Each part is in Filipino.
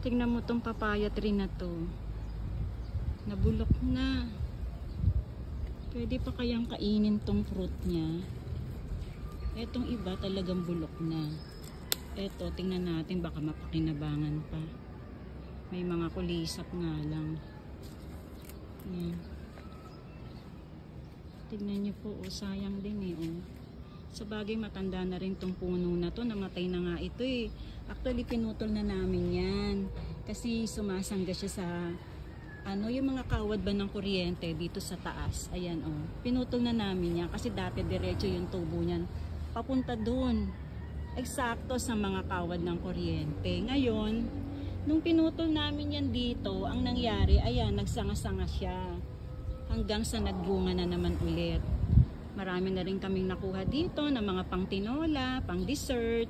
Tingnan mo tong papaya tree na to. Nabulok na. Pwede pa kayang kainin tong fruit niya. Etong iba talagang bulok na. Eto, tingnan natin baka mapakinabangan pa. May mga kulisap nga lang. Yan. Tignan nyo po, oh, sayang din eh. Oh. Sa bagay, matanda na rin tong puno na to. Namatay na nga ito eh. Actually, pinutol na namin yan. Kasi sumasangga siya sa yung mga kawad ba ng kuryente dito sa taas. Ayan oh. Pinutol na namin yan kasi dati diretso yung tubo niyan papunta dun. Eksakto sa mga kawad ng kuryente. Ngayon, nung pinutol namin yan dito, ang nangyari, ayan, nagsanga-sanga siya. Hanggang sa nagbunga na naman ulit. Marami na rin kaming nakuha dito ng mga pang tinola, pang dessert.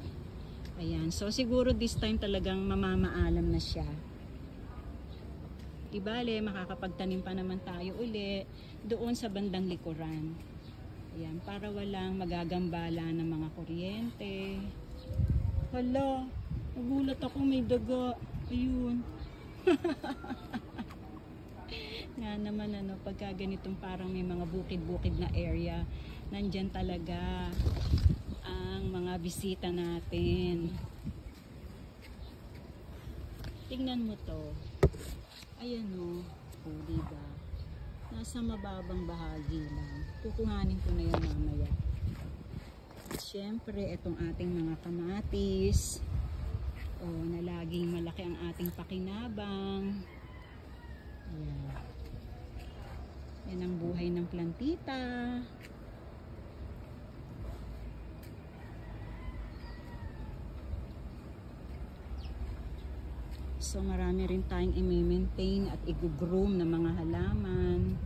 Ayan, so siguro this time talagang mamamaalam na siya. Di bale, makakapagtanim pa naman tayo uli doon sa bandang likuran. Ayan, para walang magagambala ng mga kuryente. Hala, nagulat ako, may daga. Ayun. Nga naman pagka ganitong parang may mga bukid-bukid na area, nandyan talaga ang mga bisita natin. Tingnan mo to. Ayan o. Oh, diba? Nasa mababang bahagi lang. Kukuhanin ko na yan mamaya. Siyempre, itong ating mga kamatis. Na laging malaki ang ating pakinabang. Ayan. Yan ang buhay ng plantita. So marami rin tayong i-maintain at i-groom na mga halaman.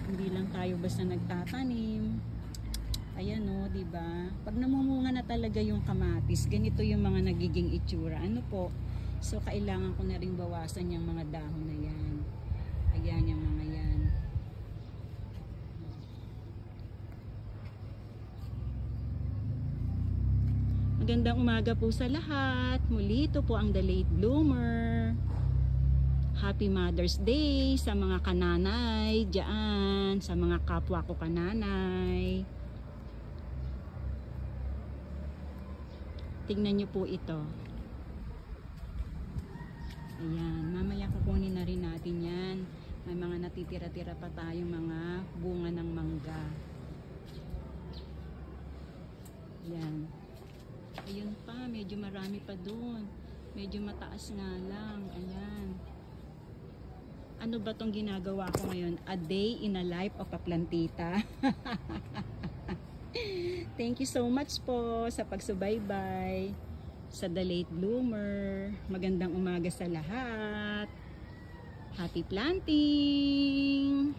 Hindi lang tayo basta nagtatanim. Ayan o, diba? Pag namumunga na talaga yung kamatis, ganito yung mga nagiging itsura. Ano po? So kailangan ko na rin bawasan yung mga dahon na yan. Ayan yung mga yan. Magandang umaga po sa lahat. Muli ito po ang The Late Bloomer. Happy Mother's Day sa mga kananay dyan, sa mga kapwa ko kananay. Tingnan nyo po ito. Ayan, mamaya kukunin na rin natin yan. May mga natitira-tira pa tayong mga bunga ng mangga. Ayan. Ayun pa, medyo marami pa doon. Medyo mataas nga lang. Ayan. Ano ba tong ginagawa ko ngayon? A day in a life of a plantita. Thank you so much po sa pagsubaybay sa The Late Bloomer. Magandang umaga sa lahat. Happy planting!